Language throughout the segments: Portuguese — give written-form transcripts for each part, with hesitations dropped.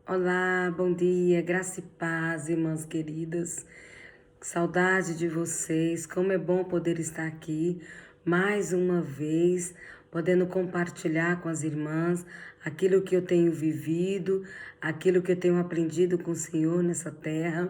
Olá, bom dia, graça e paz, irmãs queridas. Saudade de vocês, como é bom poder estar aqui mais uma vez, podendo compartilhar com as irmãs aquilo que eu tenho vivido, aquilo que eu tenho aprendido com o Senhor nessa terra,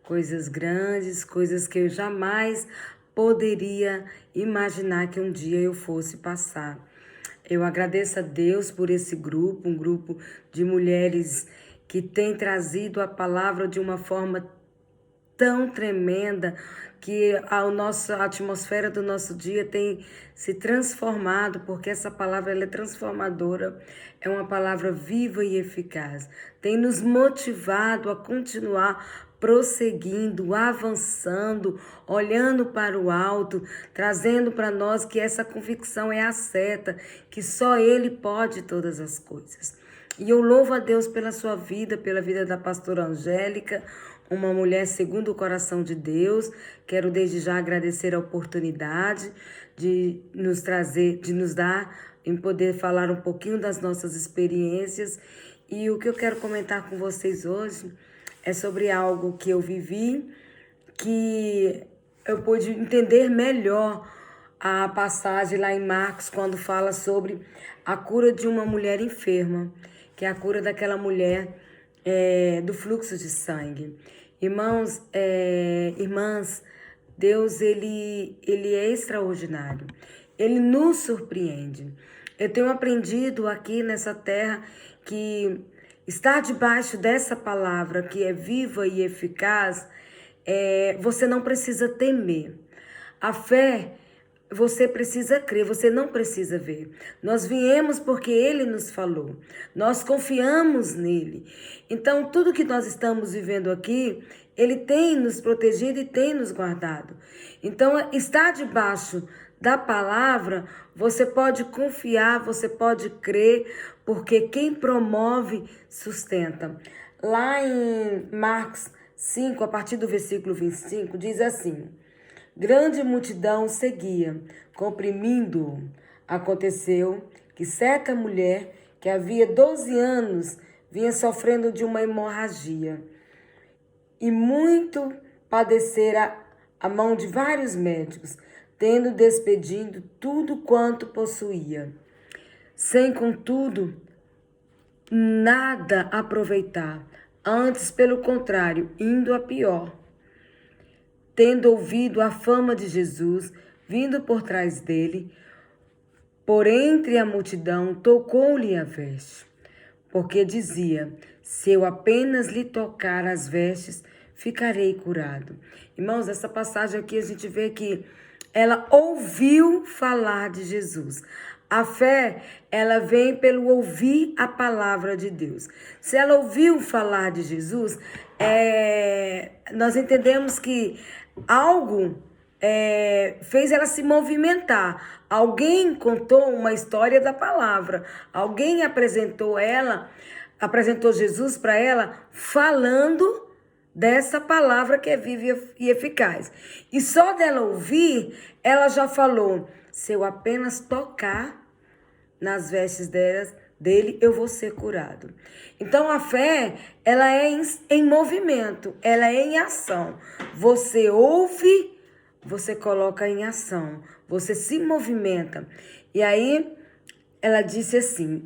coisas grandes, coisas que eu jamais poderia imaginar que um dia eu fosse passar. Eu agradeço a Deus por esse grupo, um grupo de mulheres que tem trazido a palavra de uma forma tão tremenda que a atmosfera do nosso dia tem se transformado, porque essa palavra ela é transformadora, é uma palavra viva e eficaz. Tem nos motivado a continuar prosseguindo, avançando, olhando para o alto, trazendo para nós que essa convicção é a seta, que só Ele pode todas as coisas. E eu louvo a Deus pela sua vida, pela vida da pastora Angélica, uma mulher segundo o coração de Deus. Quero desde já agradecer a oportunidade de nos trazer, de nos dar, em poder falar um pouquinho das nossas experiências. E o que eu quero comentar com vocês hoje é sobre algo que eu vivi, que eu pude entender melhor a passagem lá em Marcos, quando fala sobre a cura de uma mulher enferma, que é a cura daquela mulher do fluxo de sangue. Irmãos, irmãs, Deus, ele é extraordinário. Ele nos surpreende. Eu tenho aprendido aqui nessa terra que estar debaixo dessa palavra, que é viva e eficaz, você não precisa temer. A fé, você precisa crer, você não precisa ver. Nós viemos porque Ele nos falou. Nós confiamos nele. Então, tudo que nós estamos vivendo aqui, Ele tem nos protegido e tem nos guardado. Então, estar debaixo da palavra, você pode confiar, você pode crer, porque quem promove, sustenta. Lá em Marcos 5, a partir do versículo 25, diz assim: grande multidão seguia, comprimindo-o. Aconteceu que certa mulher, que havia 12 anos, vinha sofrendo de uma hemorragia, e muito padecera a mão de vários médicos, tendo despedido tudo quanto possuía, sem contudo nada aproveitar, antes pelo contrário, indo a pior. Tendo ouvido a fama de Jesus, vindo por trás dele, por entre a multidão, tocou-lhe a veste, porque dizia: se eu apenas lhe tocar as vestes, ficarei curado. Irmãos, essa passagem aqui a gente vê que ela ouviu falar de Jesus. A fé, ela vem pelo ouvir a palavra de Deus. Se ela ouviu falar de Jesus, nós entendemos que algo fez ela se movimentar. Alguém contou uma história da palavra. Alguém apresentou Jesus para ela, falando dessa palavra que é viva e eficaz. E só dela ouvir, ela já falou: se eu apenas tocar nas vestes dele, eu vou ser curado. Então a fé, ela é em movimento, ela é em ação. Você ouve, você coloca em ação, você se movimenta. E aí ela disse assim,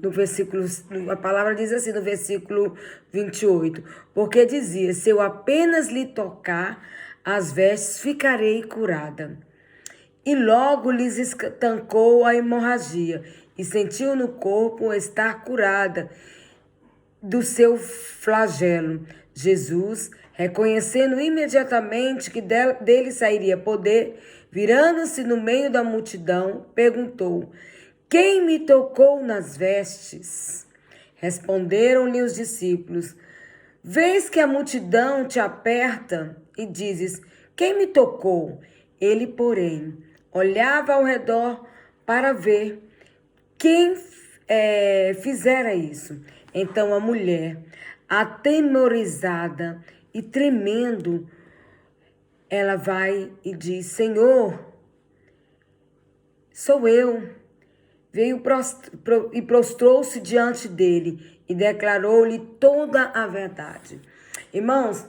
a palavra diz assim no versículo 28, porque dizia: se eu apenas lhe tocar as vestes, ficarei curada. E logo lhes estancou a hemorragia, e sentiu no corpo estar curada do seu flagelo. Jesus, reconhecendo imediatamente que dele sairia poder, virando-se no meio da multidão, perguntou: quem me tocou nas vestes? Responderam-lhe os discípulos: vês que a multidão te aperta e dizes: quem me tocou? Ele, porém, olhava ao redor para ver quem fizera isso. Então a mulher, atemorizada e tremendo, ela vai e diz: Senhor, sou eu. Veio e prostrou-se diante dele e declarou-lhe toda a verdade. Irmãos,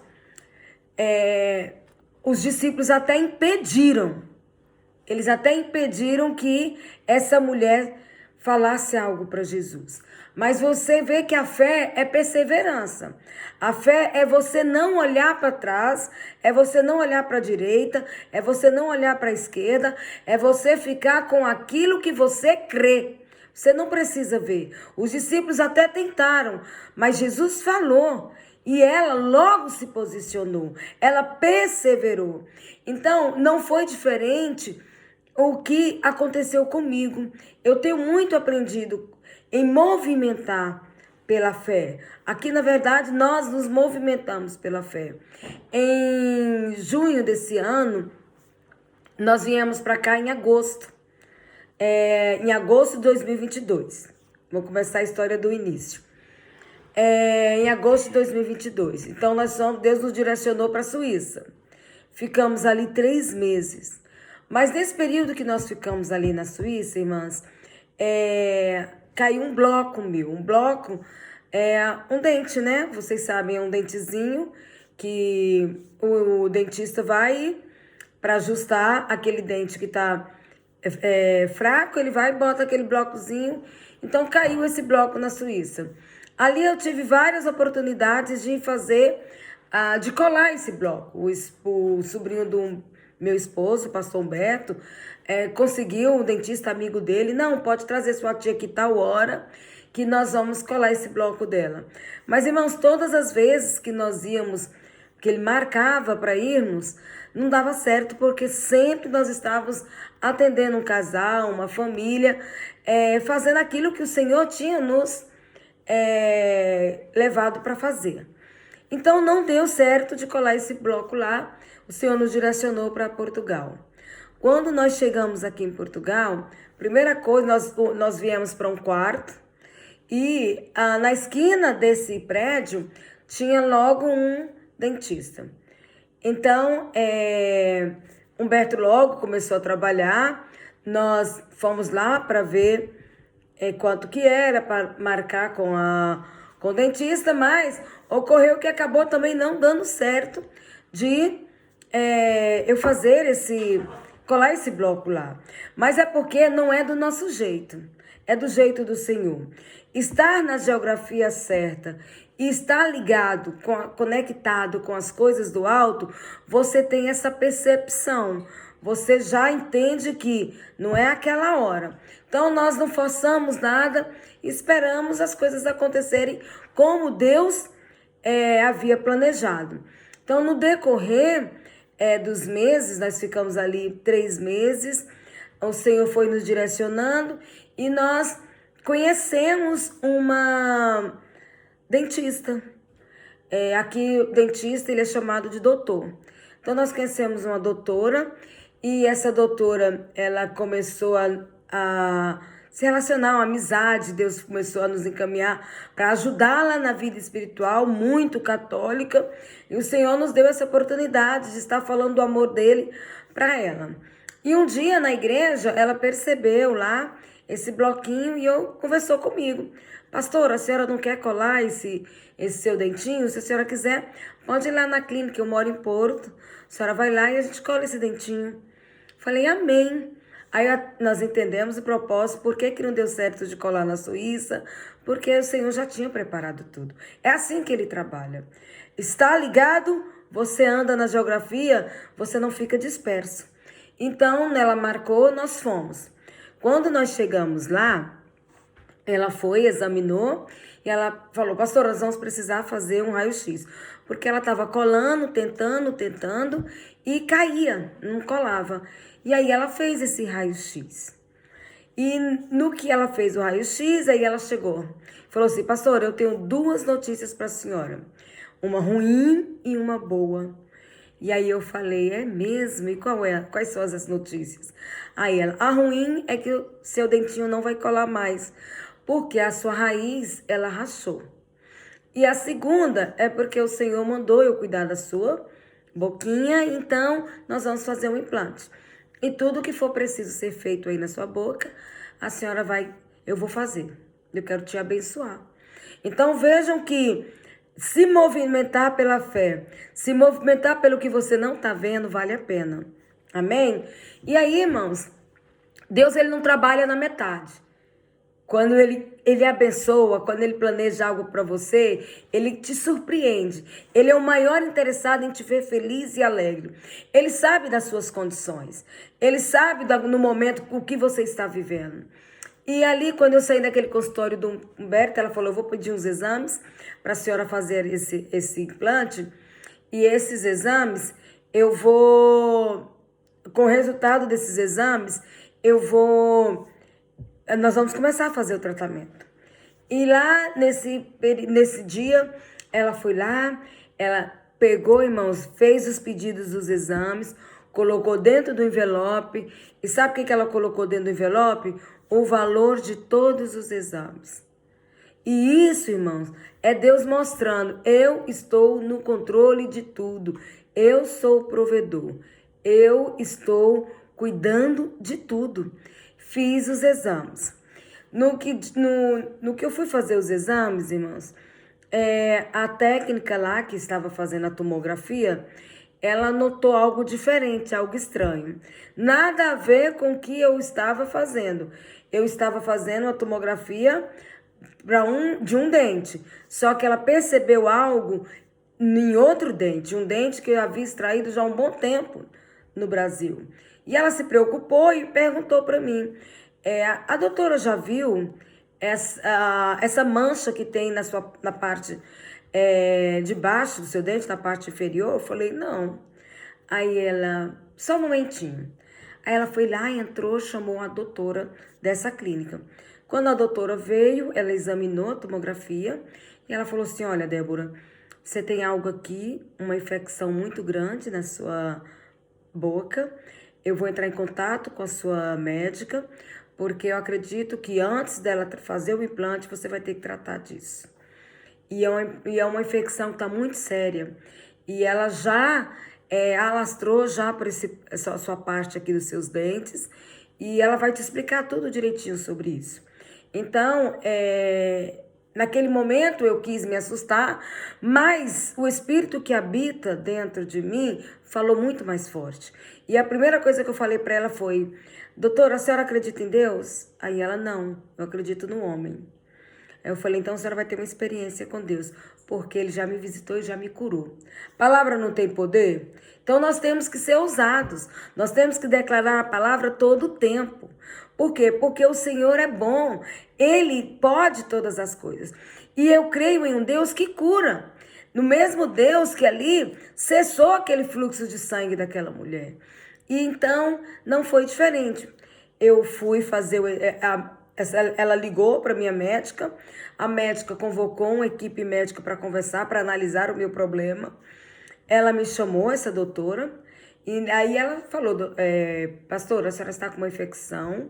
os discípulos até impediram, eles até impediram que essa mulher falasse algo para Jesus. Mas você vê que a fé é perseverança. A fé é você não olhar para trás, é você não olhar para a direita, é você não olhar para a esquerda, é você ficar com aquilo que você crê. Você não precisa ver. Os discípulos até tentaram, mas Jesus falou e ela logo se posicionou. Ela perseverou. Então, não foi diferente o que aconteceu comigo. Eu tenho muito aprendido em movimentar pela fé. Aqui, na verdade, nós nos movimentamos pela fé. Em junho desse ano, nós viemos para cá em agosto. Em agosto de 2022. Vou começar a história do início. Em agosto de 2022. Então, Deus nos direcionou para a Suíça. Ficamos ali 3 meses. Mas nesse período que nós ficamos ali na Suíça, irmãs, caiu um bloco meu. Um bloco um dente, né? Vocês sabem, é um dentezinho que o dentista vai para ajustar aquele dente que está fraco, ele vai e bota aquele blocozinho. Então caiu esse bloco na Suíça. Ali eu tive várias oportunidades de fazer, de colar esse bloco. O sobrinho do meu esposo, o pastor Humberto, conseguiu, um dentista amigo dele, não, pode trazer sua tia aqui tal hora, que nós vamos colar esse bloco dela. Mas, irmãos, todas as vezes que nós íamos, que ele marcava para irmos, não dava certo, porque sempre nós estávamos atendendo um casal, uma família, fazendo aquilo que o Senhor tinha nos levado para fazer. Então, não deu certo de colar esse bloco lá. O Senhor nos direcionou para Portugal. Quando nós chegamos aqui em Portugal, primeira coisa, nós viemos para um quarto e na esquina desse prédio tinha logo um dentista. Então, Humberto logo começou a trabalhar, nós fomos lá para ver quanto que era para marcar com o dentista, mas ocorreu que acabou também não dando certo de eu colar esse bloco lá. Mas é porque não é do nosso jeito, é do jeito do Senhor. Estar na geografia certa e estar ligado, conectado com as coisas do alto, você tem essa percepção. Você já entende que não é aquela hora. Então, nós não forçamos nada, esperamos as coisas acontecerem como Deus havia planejado. Então, no decorrer dos meses, nós ficamos ali 3 meses, o Senhor foi nos direcionando e nós conhecemos uma dentista. Aqui, o dentista, ele é chamado de doutor. Então, nós conhecemos uma doutora e essa doutora, ela começou a se relacionar, uma amizade, Deus começou a nos encaminhar para ajudá-la na vida espiritual, muito católica, e o Senhor nos deu essa oportunidade de estar falando do amor dele para ela. E um dia na igreja, ela percebeu lá esse bloquinho e conversou comigo. Pastora, a senhora não quer colar esse seu dentinho? Se a senhora quiser, pode ir lá na clínica, eu moro em Porto, a senhora vai lá e a gente cola esse dentinho. Falei, amém. Aí nós entendemos o propósito, por que não deu certo de colar na Suíça, porque o Senhor já tinha preparado tudo. É assim que ele trabalha. Está ligado, você anda na geografia, você não fica disperso. Então, ela marcou, nós fomos. Quando nós chegamos lá, ela foi, examinou, e ela falou, pastor, nós vamos precisar fazer um raio-x. Porque ela estava colando, tentando, e caía, não colava. E aí ela fez esse raio-x. E no que ela fez o raio-x, aí ela chegou. Falou assim, pastor, eu tenho 2 notícias para a senhora. Uma ruim e uma boa. E aí eu falei, é mesmo? E quais são as notícias? Aí ela, a ruim é que o seu dentinho não vai colar mais. Porque a sua raiz, ela rachou. E a segunda é porque o Senhor mandou eu cuidar da sua boquinha, então nós vamos fazer um implante. E tudo que for preciso ser feito aí na sua boca, a senhora eu vou fazer. Eu quero te abençoar. Então vejam que se movimentar pela fé, se movimentar pelo que você não está vendo, vale a pena. Amém? E aí, irmãos, Deus ele não trabalha na metade. Quando ele abençoa, quando ele planeja algo para você, ele te surpreende. Ele é o maior interessado em te ver feliz e alegre. Ele sabe das suas condições. Ele sabe no momento o que você está vivendo. E ali, quando eu saí daquele consultório do Humberto, ela falou, eu vou pedir uns exames para a senhora fazer esse implante. E esses exames, eu vou... Com o resultado desses exames, nós vamos começar a fazer o tratamento. E lá, nesse dia, ela foi lá, ela pegou, irmãos, fez os pedidos dos exames, colocou dentro do envelope. E sabe o que ela colocou dentro do envelope? O valor de todos os exames. E isso, irmãos, é Deus mostrando, eu estou no controle de tudo. Eu sou o provedor. Eu estou cuidando de tudo. Fiz os exames. No que eu fui fazer os exames, irmãos, a técnica lá que estava fazendo a tomografia, ela notou algo diferente, algo estranho. Nada a ver com o que eu estava fazendo. Eu estava fazendo a tomografia de um dente. Só que ela percebeu algo em outro dente, um dente que eu havia extraído já há um bom tempo no Brasil. E ela se preocupou e perguntou para mim, a doutora já viu essa mancha que tem na parte de baixo do seu dente, na parte inferior? Eu falei, não. Aí ela, só um momentinho. Aí ela foi lá, entrou, chamou a doutora dessa clínica. Quando a doutora veio, ela examinou a tomografia e ela falou assim, olha, Débora, você tem algo aqui, uma infecção muito grande na sua boca. Eu vou entrar em contato com a sua médica, porque eu acredito que antes dela fazer o implante, você vai ter que tratar disso. E é uma infecção que está muito séria. E ela já alastrou já por essa sua parte aqui dos seus dentes. E ela vai te explicar tudo direitinho sobre isso. Então, naquele momento eu quis me assustar, mas o espírito que habita dentro de mim falou muito mais forte. E a primeira coisa que eu falei para ela foi, doutora, a senhora acredita em Deus? Aí ela, não, eu acredito no homem. Aí eu falei, então a senhora vai ter uma experiência com Deus, porque ele já me visitou e já me curou. Palavra não tem poder? Então nós temos que ser ousados, nós temos que declarar a palavra todo o tempo. Por quê? Porque o Senhor é bom, Ele pode todas as coisas. E eu creio em um Deus que cura. No mesmo Deus que ali cessou aquele fluxo de sangue daquela mulher. E então não foi diferente. Eu fui fazer ela ligou para minha médica, a médica convocou uma equipe médica para conversar, para analisar o meu problema. Ela me chamou, essa doutora, e aí ela falou, pastora, a senhora está com uma infecção,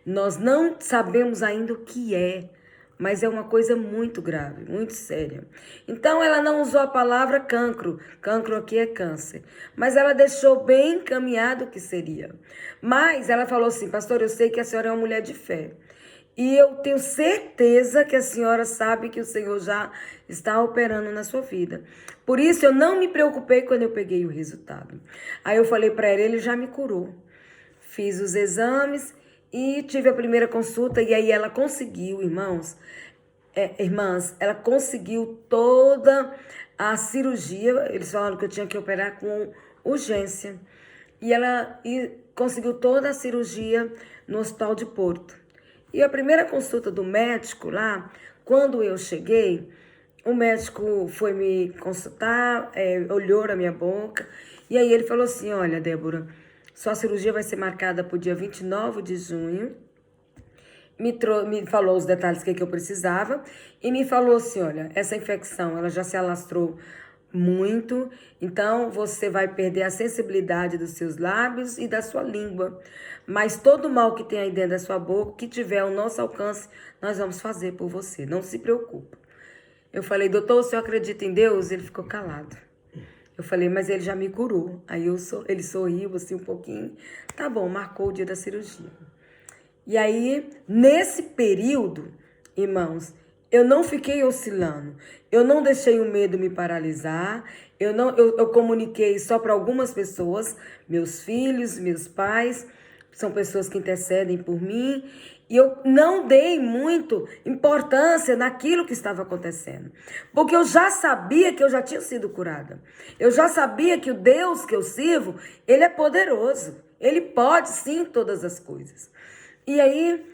nós não sabemos ainda o que é, mas é uma coisa muito grave, muito séria. Então ela não usou a palavra cancro, cancro aqui é câncer, mas ela deixou bem encaminhado o que seria. Mas ela falou assim, pastor, eu sei que a senhora é uma mulher de fé. E eu tenho certeza que a senhora sabe que o Senhor já está operando na sua vida. Por isso, eu não me preocupei quando eu peguei o resultado. Aí eu falei para ela, ele já me curou. Fiz os exames e tive a primeira consulta. E aí ela conseguiu, irmãs, ela conseguiu toda a cirurgia. Eles falaram que eu tinha que operar com urgência. E ela conseguiu toda a cirurgia no Hospital de Porto. E a primeira consulta do médico lá, quando eu cheguei, o médico foi me consultar, olhou na minha boca, e aí ele falou assim, olha, Débora, sua cirurgia vai ser marcada para o dia 29 de junho, me falou os detalhes que eu precisava, e me falou assim, olha, essa infecção, ela já se alastrou muito, então você vai perder a sensibilidade dos seus lábios e da sua língua. Mas todo mal que tem aí dentro da sua boca, que tiver ao nosso alcance, nós vamos fazer por você. Não se preocupe. Eu falei, doutor, o senhor acredita em Deus? Ele ficou calado. Eu falei, mas ele já me curou. Aí ele sorriu assim um pouquinho. Tá bom, marcou o dia da cirurgia. E aí, nesse período, irmãos, eu não fiquei oscilando. Eu não deixei o medo me paralisar. Eu comuniquei só para algumas pessoas, meus filhos, meus pais, são pessoas que intercedem por mim. E eu não dei muito importância naquilo que estava acontecendo. Porque eu já sabia que eu já tinha sido curada. Eu já sabia que o Deus que eu sirvo, ele é poderoso. Ele pode sim todas as coisas. E aí,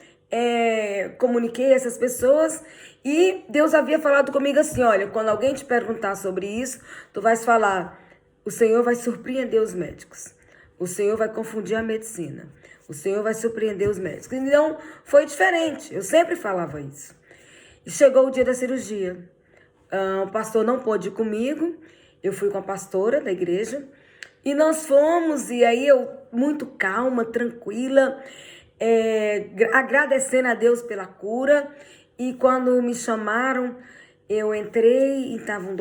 comuniquei a essas pessoas e Deus havia falado comigo assim, olha, quando alguém te perguntar sobre isso, tu vais falar, o Senhor vai surpreender os médicos. O Senhor vai confundir a medicina. O Senhor vai surpreender os médicos. Então, foi diferente. Eu sempre falava isso. E chegou o dia da cirurgia. O pastor não pôde ir comigo. Eu fui com a pastora da igreja. E nós fomos, e aí eu, muito calma, tranquila, agradecendo a Deus pela cura. E quando me chamaram, eu entrei e estavam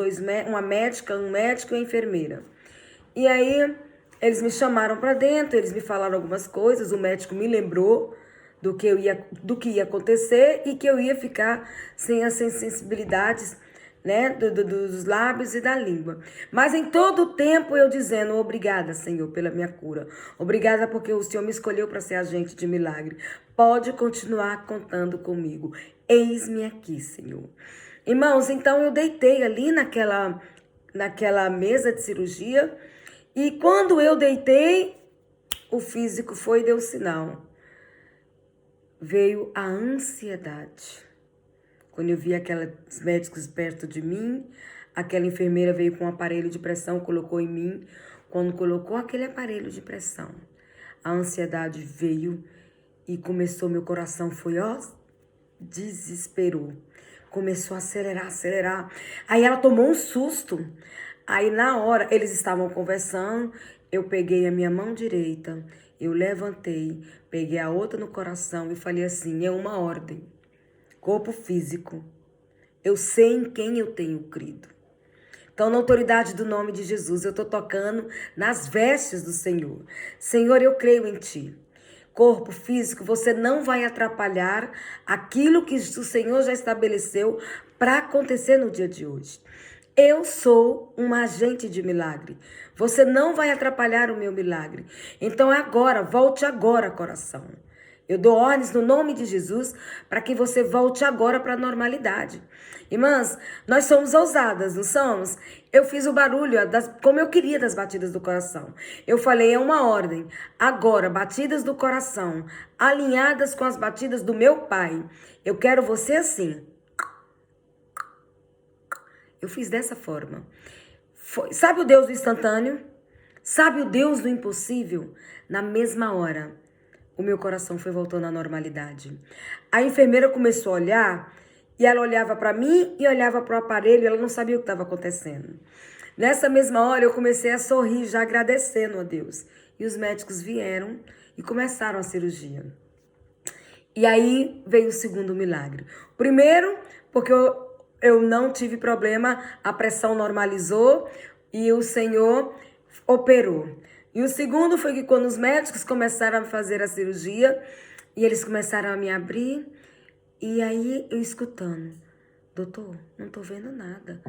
uma médica, um médico e uma enfermeira. E aí eles me chamaram para dentro, eles me falaram algumas coisas, o médico me lembrou do que ia acontecer e que eu ia ficar sem as sensibilidades, né, dos lábios e da língua. Mas em todo o tempo eu dizendo, obrigada, Senhor, pela minha cura. Obrigada porque o Senhor me escolheu para ser agente de milagre. Pode continuar contando comigo. Eis-me aqui, Senhor. Irmãos, então eu deitei ali naquela mesa de cirurgia. E quando eu deitei, o físico foi e deu sinal. Veio a ansiedade. Quando eu vi aqueles médicos perto de mim, aquela enfermeira veio com um aparelho de pressão, colocou em mim. Quando colocou aquele aparelho de pressão, a ansiedade veio e começou, meu coração foi, desesperou. Começou a acelerar. Aí ela tomou um susto. Aí na hora, eles estavam conversando, eu peguei a minha mão direita, eu levantei, peguei a outra no coração e falei assim, é uma ordem. Corpo físico, eu sei em quem eu tenho crido. Então, na autoridade do nome de Jesus, eu estou tocando nas vestes do Senhor. Senhor, eu creio em Ti. Corpo físico, você não vai atrapalhar aquilo que o Senhor já estabeleceu para acontecer no dia de hoje. Eu sou um agente de milagre. Você não vai atrapalhar o meu milagre. Então volte agora, coração. Eu dou ordens no nome de Jesus para que você volte agora para a normalidade. Irmãs, nós somos ousadas, não somos? Eu fiz o barulho como eu queria das batidas do coração. Eu falei, é uma ordem. Agora, batidas do coração, alinhadas com as batidas do meu Pai. Eu quero você assim. Eu fiz dessa forma. Sabe o Deus do instantâneo? Sabe o Deus do impossível? Na mesma hora, o meu coração foi voltando à normalidade. A enfermeira começou a olhar e ela olhava para mim e olhava para o aparelho e ela não sabia o que estava acontecendo. Nessa mesma hora, eu comecei a sorrir, já agradecendo a Deus. E os médicos vieram e começaram a cirurgia. E aí veio o segundo milagre. Primeiro, porque eu não tive problema, a pressão normalizou e o Senhor operou. E o segundo foi que quando os médicos começaram a fazer a cirurgia, e eles começaram a me abrir, e aí eu escutando, doutor, não tô vendo nada.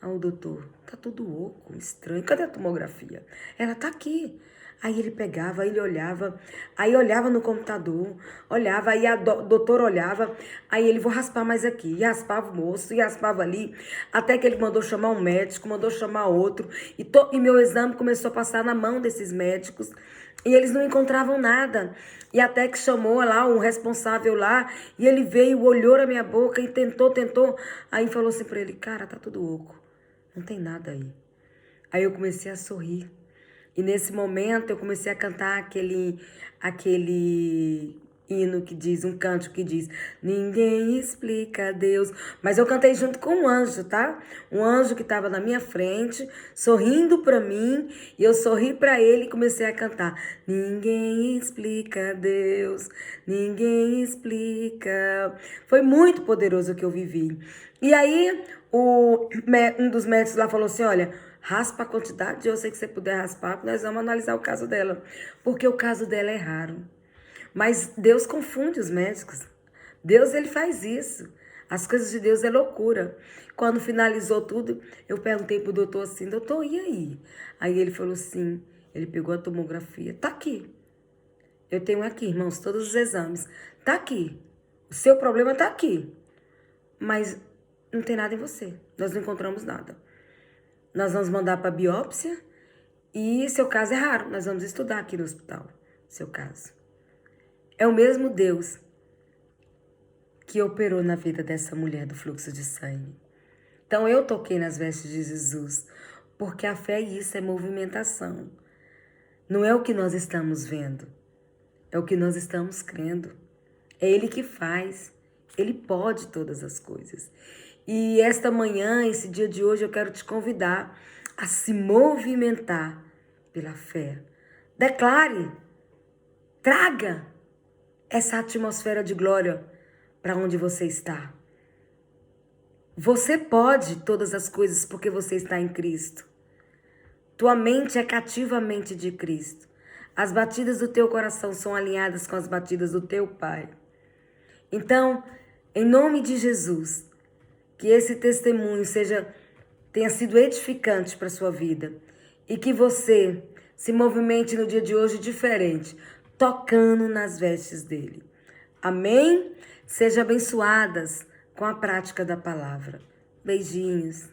O doutor, tá tudo oco, estranho, cadê a tomografia? Ela tá aqui. Aí ele pegava, ele olhava, aí olhava no computador, olhava, aí a doutora olhava, aí ele, vou raspar mais aqui, e raspava o moço, e raspava ali, até que ele mandou chamar um médico, mandou chamar outro, e meu exame começou a passar na mão desses médicos, e eles não encontravam nada, e até que chamou lá um responsável lá, e ele veio, olhou na minha boca, e tentou, aí falou assim pra ele, cara, tá tudo oco, não tem nada aí. Aí eu comecei a sorrir. E nesse momento eu comecei a cantar aquele hino que diz, um cântico que diz, ninguém explica Deus. Mas eu cantei junto com um anjo, tá? Um anjo que estava na minha frente, sorrindo para mim, e eu sorri para ele e comecei a cantar. Ninguém explica Deus, ninguém explica. Foi muito poderoso o que eu vivi. E aí um dos médicos lá falou assim, olha, raspa a quantidade, eu sei que você puder raspar, nós vamos analisar o caso dela. Porque o caso dela é raro. Mas Deus confunde os médicos. Deus, ele faz isso. As coisas de Deus é loucura. Quando finalizou tudo, eu perguntei pro doutor assim, doutor, e aí? Aí ele falou assim, ele pegou a tomografia, tá aqui. Eu tenho aqui, irmãos, todos os exames. Tá aqui. O seu problema tá aqui. Mas não tem nada em você. Nós não encontramos nada. Nós vamos mandar para biópsia e seu caso é raro. Nós vamos estudar aqui no hospital, seu caso. É o mesmo Deus que operou na vida dessa mulher do fluxo de sangue. Então eu toquei nas vestes de Jesus, porque a fé é isso, é movimentação. Não é o que nós estamos vendo, é o que nós estamos crendo. É Ele que faz, Ele pode todas as coisas. E esta manhã, esse dia de hoje, eu quero te convidar a se movimentar pela fé. Declare, traga essa atmosfera de glória para onde você está. Você pode todas as coisas porque você está em Cristo. Tua mente é cativamente de Cristo. As batidas do teu coração são alinhadas com as batidas do teu Pai. Então, em nome de Jesus, que esse testemunho tenha sido edificante para a sua vida e que você se movimente no dia de hoje diferente, tocando nas vestes dele. Amém? Sejam abençoadas com a prática da palavra. Beijinhos.